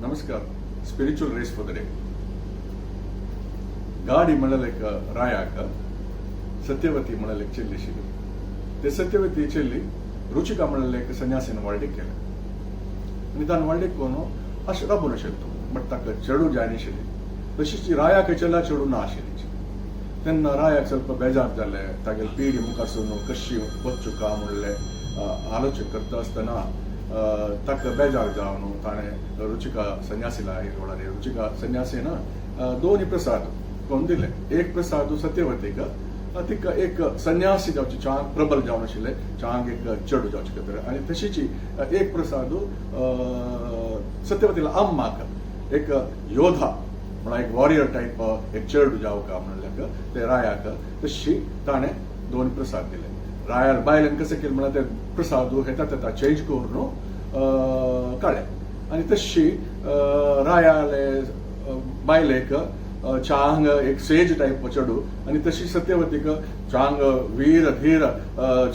नमस्कार. Spiritual race for the day. ಗಾಡಿ ಮಳಲೆಕ್ಕ ರಾಯಾಕ ಸತ್ಯವತಿ ಮಳಲೆಕ್ಕ ಚೆಲ್ಲಿಸಿದು ते सत्यवती ಚೆಲ್ಲಿ ರುಚಿಕ मळलेक संन्यासीन वाळडे केले निदान वाळडे कोण अशें राबून आशिल्लो बट ताका चेडू जाय नाशिल्ली तशीच रायाक चेला चेडू ना आशिल्ली तेन्ना रायाक ಸ್ವಲ್ಪ बेजार जाले तागेली पिढी मुखासून कशी वचूं काय म्हणलें आलोचन करता आसतना ताका बेजार जावन ताणें रुचिका संन्यासीला म्हळ्यार रुचिका संन्यासीन दोन्ही प्रसाद कोण दिले एक प्रसाद सत्यवतीक तिका एक संन्यासी जावचे चांग प्रबल जावन आशिल्ले चांग एक चेडू जावचे खातीर आनी तशीच एक प्रसाद सत्यवतीला अम्माक एक योद्धा म्हळ्यार एक वॉरियर टायप एक चेडू जावका म्हणल्याक ते रायाक तशी ताणें दोन प्रसाद दिले रायाल बायलेन कशें केलें म्हळ्यार ते प्रसाद येता चेंज करून काडले आनी तशी रायाले बायलेक चांग एक सेज टाइप चेडू आनी तशी सत्यवतीक चांग वीर धीर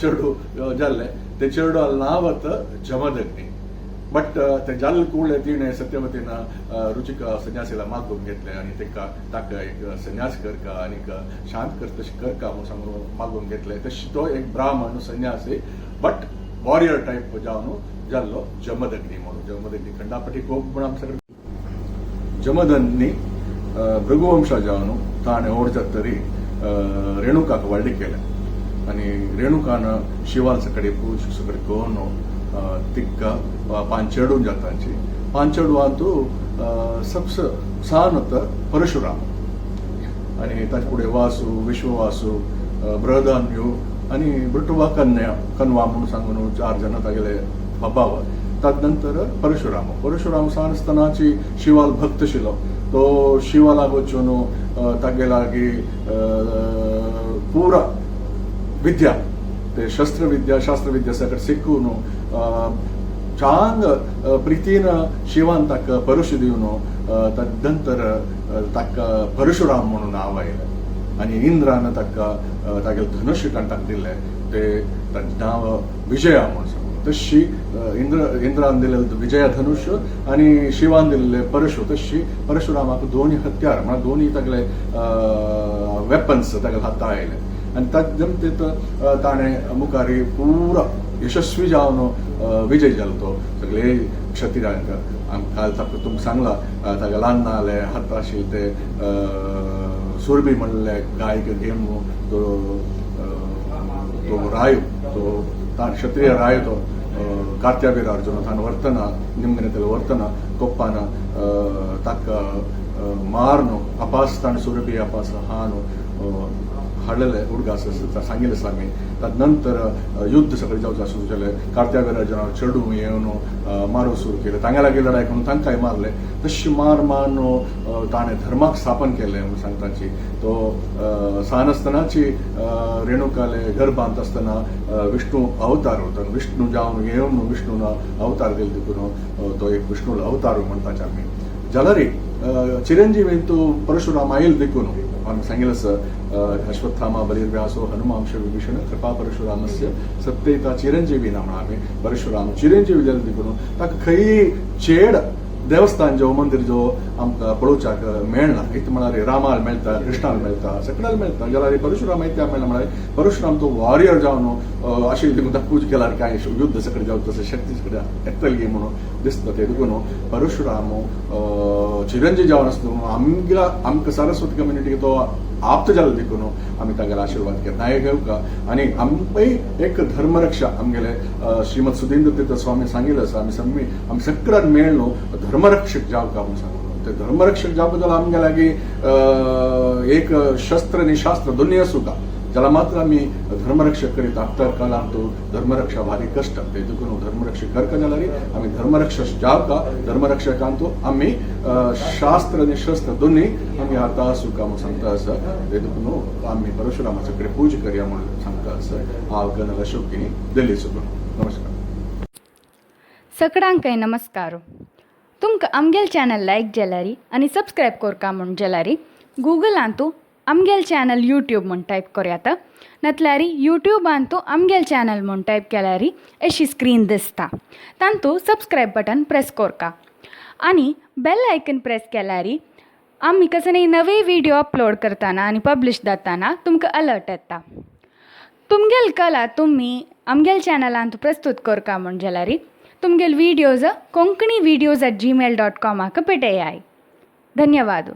चेडू जाल्ले ते चेडू नावत जमदग्नी बट ते जाल्ले कुळ्ळे तिणें सत्यवतीन रुचिका संन्यासीला मागून घेतले आनी ताका एक संन्यास करका आनीक शांत कर तशें करका म्हूण सांगून मागून घेतले तशी तो एक ब्राह्मण संन्यासी बट वॉरियर टाइप जावन जाल्लो जमदग्नी म्हणून जमदग्नी खंडापटी खूब म्हण आमचे जमदग्नी भृगुवंश जावन ताणें ओडचत तरी रेणुकाक वाळडी केले आनी रेणुकान शिवाल सकडी पूज सकडी करून तिका पांचेडू जातांची पांचेडू तू सबसे सानत परशुराम आनी ताचे फुडें वासू विश्ववासू बृहदान्यू आनी बृटुवा कन्वा म्हणून सांगून 4 जण तागेले बाबाव तदनंतर परशुराम सान आसतनाची शिवाल भक्त आशिल्लो तो शिवालाग वचून तागे लागी पूरा विद्या ते शास्त्र विद्या सगळं शिकून चांग प्रितीन शिवान ताका परशु दिवन तदनंतर ताका परशुराम म्हणून नांव आयलें आनी इंद्रान ताका तागेले धनुश्य ताका दिलें ते ताचें नांव विजया म्हणून तशी इंद्रान दिलेले विजया धनुष्य आणि शिवान दिलेले परशु तशी परशुरामाक दोन्ही हत्यार म्हणजे दोन्ही तगले वेपन्स तगले हाता आयले आणि तदनंतर ताणें मुखारी पूरा यशस्वी जावन विजय जालो तो सगळे क्षत्रियांक काल तुमकां सांगला तागे ल्हान नाले हात आशिल्ले ते सुरभी म्हणले गायक घेवन तो राय तो क्षत्रिय राय तो कार्त्यावीर अर्जुन तान वರ್ತನ निमगनेतले वರ್ತನ कोप्पान ताका मारनो अपास तान सुरभी अपास हानु हाडलेले उडगास सांगिल्ले स्वामी तदनंतर युद्ध सगळे जावचे सुरू जाले कार्त्यावीर अर्जुन चेडू येवन मारूंक सुरू केले तांगे लागीं लढाई करून तांकांय मारले तशी मारून ताणें धर्माक स्थापन केलें म्हूण सांगताची तो सानस्तानाची रेणुकाले गर्भांत आसतना विष्णू अवतार होता विष्णू जावन येवन विष्णून अवतार दिले देखून तो एक विष्णू अवतार म्हणटाचे आमी जाल्यार चिरंजीवीन तूं परशुराम आयल देखून आमी सांगिल्लें अश्वत्थामा बलिर्व्यासो हनुमांश विभीषण कृपा परशुरामस्य सत्यता चिरंजीवी ना म्हणून आमी परशुराम चिरंजीवी जाले देखून ताका खंय चेड देवस्थान जो मंदिर जो आमकां पळोवच्याक मेळना एक म्हळ्यार रामाल मेळटा कृष्णाल मेळटा सगळ्याक मेळटा जाल्यार परशुराम त्या मेळना म्हळ्यार परशुराम तो वॉरियर जावन आशिल्लो देखून ताका पूज केल्यार कांय युद्ध सकट जावं तशें शक्ती सकट येतली म्हणून दिसता ते देखून परशुराम चिरंजीव जावन आसलो आमकां सारस्वती कम्युनिटीक तो आप्त जालो देखून आमी तागेलो आशिर्वाद घेता नाय घेवका आनी आमकांय एक धर्मरक्षा आमगेले श्रीमद सुधींद्र तीर्थ स्वामी सांगिल्लें आसा आमी सगळ्यांक मेळ्ळो धर्मरक्षक जावका म्हणून सांगलो ते धर्मरक्षक जावपाक जाल्यार आमगे लागीं एक शस्त्र आनी शास्त्र दोनूय आसूं का जाल्यार मात्र आमी धर्मरक्षक करीत तर कालांत तूं धर्मरक्षा भारी कश्ट ते देखून धर्मरक्षक करता जाल्यार आमी धर्मरक्षक जावका धर्मरक्षकांत आमी शास्त्र आनी शस्त्र दोनूय आमी हाता आसूं का म्हणून सांगता आसा ते देखून आमी परशुरामाचे कडेन पूज करया म्हणून सांगता आसा हांव कर्नल अशोकिनी दिल्ली सुकून नमस्कार सगळ्यांक नमस्कार तुमकां आमगेल चॅनल लायक जाल्यारी आनी सबस्क्रायब करका म्हूण जाल्यारी गुगलांत तूं आमगेल चॅनल यूट्यूब म्हूण टायप करयाता नातल्यार यूट्यूबान तूं आमगेल चॅनल म्हूण टायप केल्यार अशी स्क्रीन दिसता तांतू सबस्क्रायब बटन प्रेस करका आणि बेल आयकन प्रेस केल्यार आम्ही कसले नवे व्हिडिओ अपलोड करताना आणि पब्लिश जाताना तुमकां अलर्ट येता. तुमगेल कला तुम्ही आमगेल चॅनलांत प्रस्तुत करता म्हण जाल्यार तुमगेल व्हिडिओज कोंकणी videos@gmail.com पेटयाय. धन्यवाद.